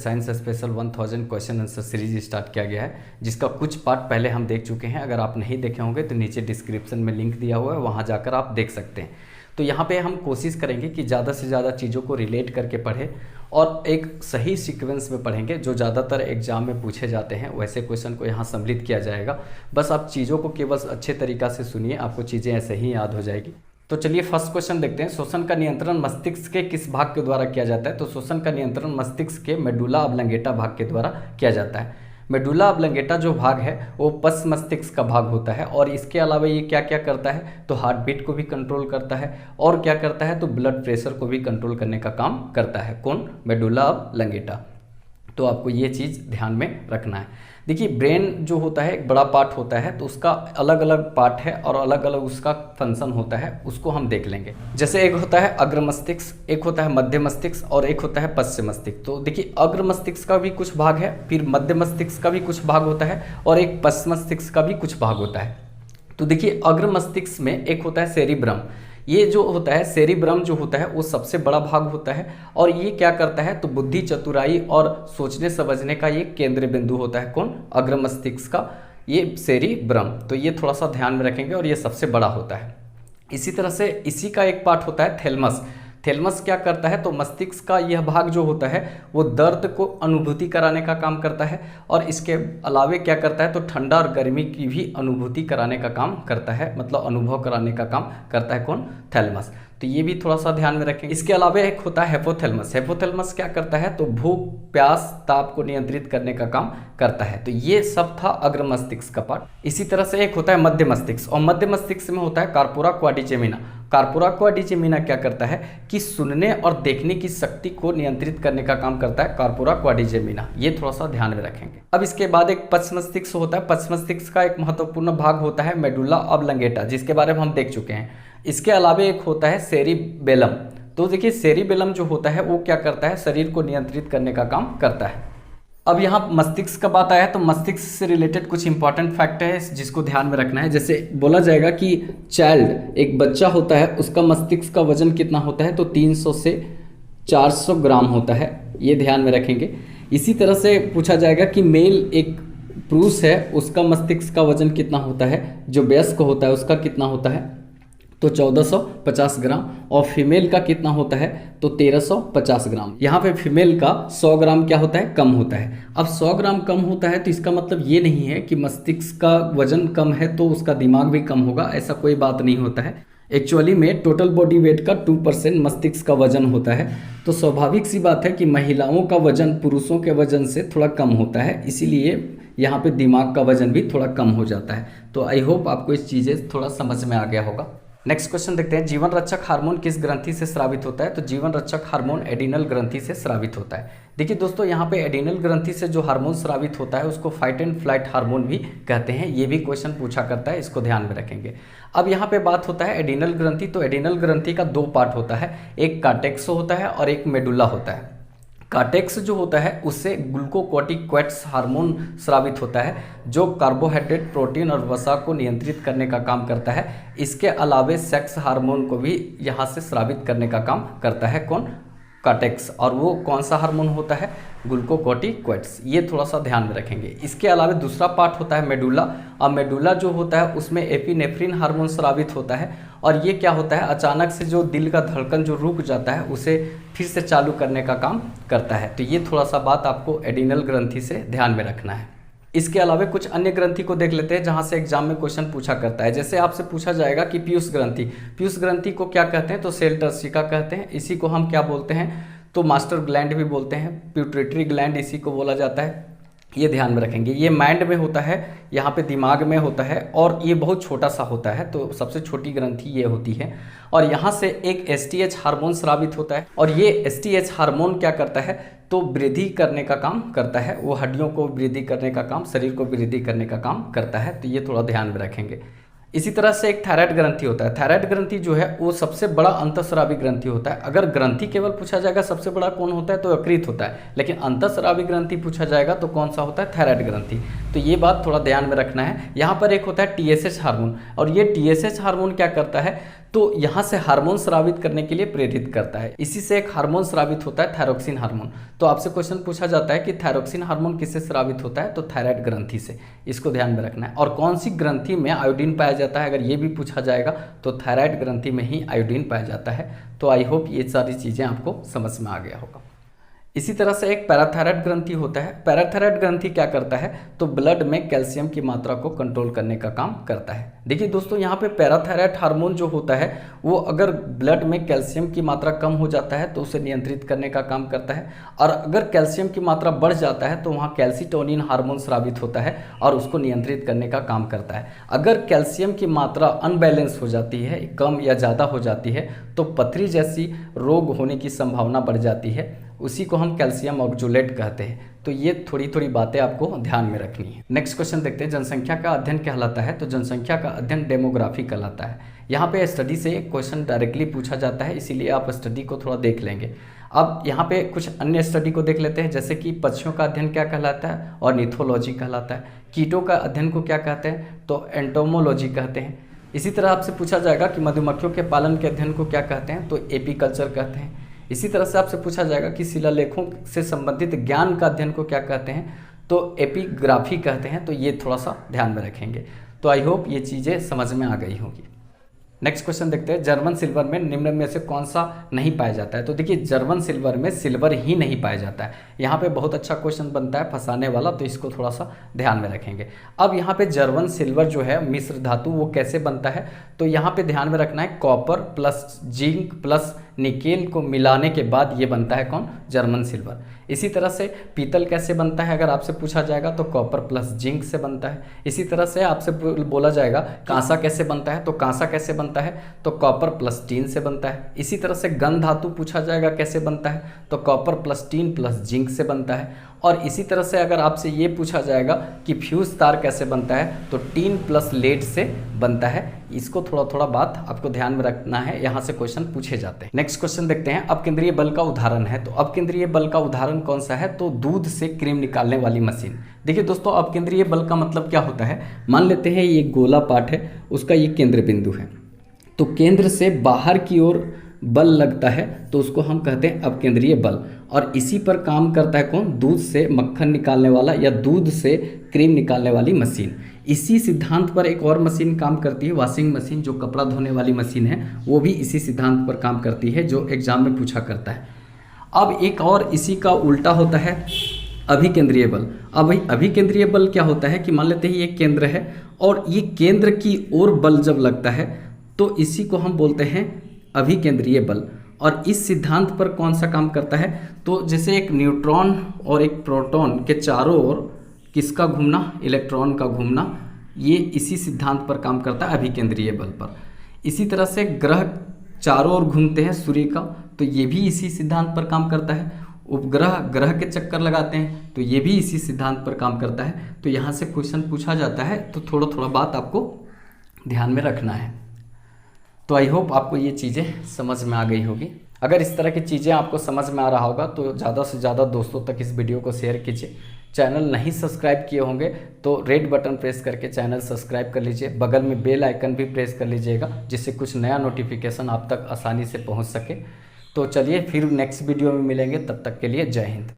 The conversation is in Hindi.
Science special 1000 question answer series start किया गया है, जिसका कुछ पार्ट पहले हम देख चुके हैं। अगर आप नहीं देखे होंगे तो नीचे डिस्क्रिप्शन में लिंक दिया हुआ है, वहाँ जाकर आप देख सकते हैं। तो यहाँ पे हम कोशिश करेंगे कि ज़्यादा से ज़्यादा चीज़ों को रिलेट करके पढ़ें और एक सही सीक्वेंस में पढ़ेंगे। जो ज़्यादातर एग्जाम में पूछे जाते हैं वैसे क्वेश्चन को यहाँ सम्मिलित किया जाएगा। बस आप चीज़ों को केवल अच्छे तरीक़ा से सुनिए, आपको चीज़ें ऐसे ही याद हो जाएगी। तो चलिए फर्स्ट क्वेश्चन देखते हैं। श्वसन का नियंत्रण मस्तिष्क के किस भाग के द्वारा किया जाता है? तो श्वसन का नियंत्रण मस्तिष्क के मेडुला ऑब्लंगेटा भाग के द्वारा किया जाता है। मेडुला ऑब्लंगेटा जो भाग है वो पश्च मस्तिष्क का भाग होता है और इसके अलावा ये क्या क्या करता है? तो हार्ट बीट को भी कंट्रोल करता है और क्या करता है? तो ब्लड प्रेशर को भी कंट्रोल करने का काम करता है। कौन? Medulla oblongata. तो आपको ये चीज़ ध्यान में रखना है। देखिए ब्रेन जो होता है एक बड़ा पार्ट होता है, तो उसका अलग अलग पार्ट है और अलग अलग उसका फंक्शन होता है, उसको हम देख लेंगे। जैसे एक होता है अग्र मस्तिष्क, एक होता है मध्य मस्तिष्क और एक होता है पश्च मस्तिष्क। तो देखिए अग्र मस्तिष्क का भी कुछ भाग है, फिर मध्य मस्तिष्क का भी कुछ भाग होता है और एक पश्च मस्तिष्क का भी कुछ भाग होता है। तो देखिए अग्र मस्तिष्क में एक होता है सेरिब्रम। ये जो होता है सेरिब्रम जो होता है वो सबसे बड़ा भाग होता है और ये क्या करता है? तो बुद्धि, चतुराई और सोचने समझने का ये केंद्र बिंदु होता है। कौन? अग्र मस्तिष्क का ये सेरिब्रम। तो ये थोड़ा सा ध्यान में रखेंगे और ये सबसे बड़ा होता है। इसी तरह से इसी का एक पार्ट होता है थैलेमस। थैलेमस क्या करता है? तो मस्तिष्क का यह भाग जो होता है वो दर्द को अनुभूति कराने का काम करता है और इसके अलावे क्या करता है? तो ठंडा और गर्मी की भी अनुभूति कराने का काम करता है, मतलब अनुभव कराने का काम करता है। कौन? थैलेमस। तो ये भी थोड़ा सा ध्यान में रखें। इसके अलावा एक होता है हेपोथैलेमस। हेपोथैलेमस क्या करता है? तो भूख, प्यास, ताप को नियंत्रित करने का काम करता है। तो ये सब था अग्र मस्तिष्क का पार्ट। इसी तरह से एक होता है मध्य मस्तिष्क और मध्य मस्तिष्क में होता है कार्पोरा क्वाड्रिजेमिना। कार्पोरा क्वाड्रिजेमिना क्या करता है कि सुनने और देखने की शक्ति को नियंत्रित करने का काम करता है। कार्पोरा क्वाड्रिजेमिना, ये थोड़ा सा ध्यान में रखेंगे। अब इसके बाद एक पश्च मस्तिष्क होता है। पश्च मस्तिष्क का एक महत्वपूर्ण भाग होता है मेडुला ऑब्लंगेटा, जिसके बारे में हम देख चुके हैं। इसके अलावा एक होता है सेरिबेलम। तो देखिए सेरिबेलम जो होता है वो क्या करता है? शरीर को नियंत्रित करने का काम करता है। अब यहाँ मस्तिष्क का बात आया तो मस्तिष्क से रिलेटेड कुछ इंपॉर्टेंट फैक्ट है जिसको ध्यान में रखना है। जैसे बोला जाएगा कि चाइल्ड, एक बच्चा होता है, उसका मस्तिष्क का वजन कितना होता है? तो 300 से 400 ग्राम होता है, ये ध्यान में रखेंगे। इसी तरह से पूछा जाएगा कि मेल, एक पुरुष है, उसका मस्तिष्क का वजन कितना होता है? जो वयस्क होता है उसका कितना होता है? तो 1450 ग्राम। और फीमेल का कितना होता है? तो 1350 ग्राम। यहाँ पे फीमेल का 100 ग्राम क्या होता है? कम होता है। अब 100 ग्राम कम होता है तो इसका मतलब ये नहीं है कि मस्तिष्क का वजन कम है तो उसका दिमाग भी कम होगा, ऐसा कोई बात नहीं होता है। एक्चुअली में टोटल बॉडी वेट का 2% मस्तिष्क का वजन होता है। तो स्वाभाविक सी बात है कि महिलाओं का वजन पुरुषों के वजन से थोड़ा कम होता है, इसीलिए यहाँ पे दिमाग का वजन भी थोड़ा कम हो जाता है। तो आई होप आपको इस चीज़ें थोड़ा समझ में आ गया होगा। नेक्स्ट क्वेश्चन देखते हैं। जीवन रक्षक हार्मोन किस ग्रंथि से स्रावित होता है? तो जीवन रक्षक हार्मोन एडिनल ग्रंथि से स्रावित होता है। देखिए दोस्तों यहाँ पे एडिनल ग्रंथि से जो हार्मोन स्रावित होता है उसको फाइट एंड फ्लाइट हार्मोन भी कहते हैं। ये भी क्वेश्चन पूछा करता है, इसको ध्यान में रखेंगे। अब यहाँ पे बात होता है एडिनल ग्रंथि। तो एडिनल ग्रंथि का 2 पार्ट होता है, एक कार्टेक्स होता है और एक मेडुला होता है। कार्टेक्स जो होता है उससे ग्लूकोकॉर्टिकॉइड्स हार्मोन स्रावित होता है जो कार्बोहाइड्रेट, प्रोटीन और वसा को नियंत्रित करने का काम करता है। इसके अलावे सेक्स हार्मोन को भी यहाँ से स्रावित करने का काम करता है। कौन? कार्टेक्स। और वो कौन सा हार्मोन होता है? ग्लूकोकॉर्टिकॉइड्स। ये थोड़ा सा ध्यान में रखेंगे। इसके अलावा दूसरा पार्ट होता है मेडुला। और मेडुला जो होता है उसमें एपिनेफ्रिन हार्मोन स्रावित होता है और ये क्या होता है? अचानक से जो दिल का धड़कन जो रुक जाता है उसे फिर से चालू करने का काम करता है। तो ये थोड़ा सा बात आपको एडिनल ग्रंथि से ध्यान में रखना है। इसके अलावा कुछ अन्य ग्रंथि को देख लेते हैं जहाँ से एग्जाम में क्वेश्चन पूछा करता है। जैसे आपसे पूछा जाएगा कि पीयूष ग्रंथि, पीयूष ग्रंथि को क्या कहते हैं? तो सेल टर्सिका कहते हैं। इसी को हम क्या बोलते हैं? तो मास्टर ग्लैंड भी बोलते हैं, पिट्यूटरी ग्लैंड इसी को बोला जाता है। ये ध्यान में रखेंगे। ये माइंड में होता है, यहाँ पे दिमाग में होता है और ये बहुत छोटा सा होता है, तो सबसे छोटी ग्रंथि ये होती है। और यहाँ से एक एसटीएच हार्मोन स्रावित होता है और ये एसटीएच हार्मोन क्या करता है? तो वृद्धि करने का काम करता है। वो हड्डियों को वृद्धि करने का काम, शरीर को वृद्धि करने का काम करता है। तो ये थोड़ा ध्यान में रखेंगे। इसी तरह से एक थायराइड ग्रंथि होता है। थायराइड ग्रंथि जो है वो सबसे बड़ा अंतःस्रावी ग्रंथि होता है। अगर ग्रंथि केवल पूछा जाएगा सबसे बड़ा कौन होता है तो यकृत होता है, लेकिन अंतःस्रावी ग्रंथि पूछा जाएगा तो कौन सा होता है, थायराइड ग्रंथि। तो ये बात थोड़ा ध्यान में रखना है। यहाँ पर एक होता है TSH हार्मोन, और ये TSH हार्मोन क्या करता है, तो यहाँ से हार्मोन स्रावित करने के लिए प्रेरित करता है। इसी से एक हार्मोन स्रावित होता है थायरोक्सिन हार्मोन। तो आपसे क्वेश्चन पूछा जाता है कि थायरोक्सिन हार्मोन किससे स्रावित होता है, तो थायराइड ग्रंथि से। इसको ध्यान में रखना है। और कौन सी ग्रंथि में आयोडीन पाया जाता है, अगर ये भी पूछा जाएगा तो थायराइड ग्रंथि में ही आयोडीन पाया जाता है। तो आई होप ये सारी चीज़ें आपको समझ में आ गया होगा। इसी तरह से एक पैराथायराइड ग्रंथि होता है। पैराथायराइड ग्रंथि क्या करता है, तो ब्लड में कैल्शियम की मात्रा को कंट्रोल करने का काम करता है। देखिए दोस्तों, यहाँ पे पैराथायराइड हार्मोन जो होता है वो अगर ब्लड में कैल्शियम की मात्रा कम हो जाता है तो उसे नियंत्रित करने का काम करता है, और अगर कैल्शियम की मात्रा बढ़ जाता है तो वहाँ कैल्सिटोनिन हार्मोन स्रावित होता है और उसको नियंत्रित करने का काम करता है। अगर कैल्शियम की मात्रा अनबैलेंस हो जाती है, कम या ज़्यादा हो जाती है, तो पथरी जैसी रोग होने की संभावना बढ़ जाती है। उसी को हम कैल्शियम ऑक्जुलेट कहते हैं। तो ये थोड़ी थोड़ी बातें आपको ध्यान में रखनी है। नेक्स्ट क्वेश्चन देखते हैं, जनसंख्या का अध्ययन कहलाता है, तो जनसंख्या का अध्ययन डेमोग्राफी कहलाता है। यहाँ पे स्टडी से क्वेश्चन डायरेक्टली पूछा जाता है, इसीलिए आप स्टडी को थोड़ा देख लेंगे। अब यहाँ पे कुछ अन्य स्टडी को देख लेते हैं, जैसे कि पक्षियों का अध्ययन क्या कहलाता है, और निथोलॉजी कहलाता है। कीटों का अध्ययन को क्या कहते हैं, तो एंटोमोलॉजी कहते हैं। इसी तरह आपसे पूछा जाएगा कि मधुमक्खियों के पालन के अध्ययन को क्या कहते हैं, तो एपीकल्चर कहते हैं। इसी तरह से आपसे पूछा जाएगा कि शिलालेखों से संबंधित ज्ञान का अध्ययन को क्या कहते हैं, तो एपिग्राफी कहते हैं। तो ये थोड़ा सा ध्यान में रखेंगे। तो आई होप ये चीज़ें समझ में आ गई होंगी। नेक्स्ट क्वेश्चन देखते हैं, जर्मन सिल्वर में निम्न में से कौन सा नहीं पाया जाता है। तो देखिए, जर्मन सिल्वर में सिल्वर ही नहीं पाया जाता है। यहाँ पे बहुत अच्छा क्वेश्चन बनता है फंसाने वाला, तो इसको थोड़ा सा ध्यान में रखेंगे। अब यहाँ पे जर्मन सिल्वर जो है मिश्र धातु वो कैसे बनता है, तो यहाँ पे ध्यान में रखना है, copper plus zinc plus nickel को मिलाने के बाद ये बनता है कौन, जर्मन सिल्वर। इसी तरह से पीतल कैसे बनता है, अगर आपसे पूछा जाएगा तो कॉपर प्लस जिंक से बनता है। इसी तरह से आपसे बोला जाएगा कांसा कैसे बनता है, तो कांसा कैसे बनता है, तो कॉपर प्लस टीन से बनता है। इसी तरह से गन धातु पूछा जाएगा कैसे बनता है, तो copper plus tin plus zinc से बनता है। और इसी तरह से अगर आपसे ये पूछा जाएगा कि फ्यूज तार कैसे बनता है, तो टीन प्लस लेड से बनता है। इसको थोड़ा थोड़ा बात आपको ध्यान में रखना है, यहाँ से क्वेश्चन पूछे जाते हैं। नेक्स्ट क्वेश्चन देखते हैं, अपकेंद्रीय बल का उदाहरण है। तो अपकेंद्रीय बल का उदाहरण कौन सा है, तो दूध से क्रीम निकालने वाली मशीन। देखिए दोस्तों, अपकेंद्रीय बल का मतलब क्या होता है, मान लेते हैं ये गोला पार्ट है, उसका ये केंद्र बिंदु है, तो केंद्र से बाहर की ओर बल लगता है तो उसको हम कहते हैं अपकेंद्रीय बल। और इसी पर काम करता है कौन, दूध से मक्खन निकालने वाला या दूध से क्रीम निकालने वाली मशीन। इसी सिद्धांत पर एक और मशीन काम करती है, वॉशिंग मशीन, जो कपड़ा धोने वाली मशीन है, वो भी इसी सिद्धांत पर काम करती है, जो एग्जाम में पूछा करता है। अब एक और इसी का उल्टा होता है अभिकेंद्रीय बल। अब अभिकेंद्रीय बल क्या होता है कि मान लेते हैं ये केंद्र है और ये केंद्र की ओर बल जब लगता है तो इसी को हम बोलते हैं अभिकेंद्रीय बल। और इस सिद्धांत पर कौन सा काम करता है, तो जैसे एक न्यूट्रॉन और एक प्रोटॉन के चारों ओर किसका घूमना, इलेक्ट्रॉन का घूमना, ये इसी सिद्धांत पर काम करता है, अभिकेंद्रीय बल पर। इसी तरह से ग्रह चारों ओर घूमते हैं सूर्य का, तो ये भी इसी सिद्धांत पर काम करता है। उपग्रह ग्रह के चक्कर लगाते हैं तो ये भी इसी सिद्धांत पर काम करता है। तो यहाँ से क्वेश्चन पूछा जाता है, तो थोड़ा थोड़ा बात आपको ध्यान में रखना है। तो आई होप आपको ये चीज़ें समझ में आ गई होगी। अगर इस तरह की चीज़ें आपको समझ में आ रहा होगा तो ज़्यादा से ज़्यादा दोस्तों तक इस वीडियो को शेयर कीजिए। चैनल नहीं सब्सक्राइब किए होंगे तो रेड बटन प्रेस करके चैनल सब्सक्राइब कर लीजिए, बगल में बेल आइकन भी प्रेस कर लीजिएगा, जिससे कुछ नया नोटिफिकेशन आप तक आसानी से पहुंच सके। तो चलिए फिर नेक्स्ट वीडियो में मिलेंगे, तब तक के लिए जय हिंद।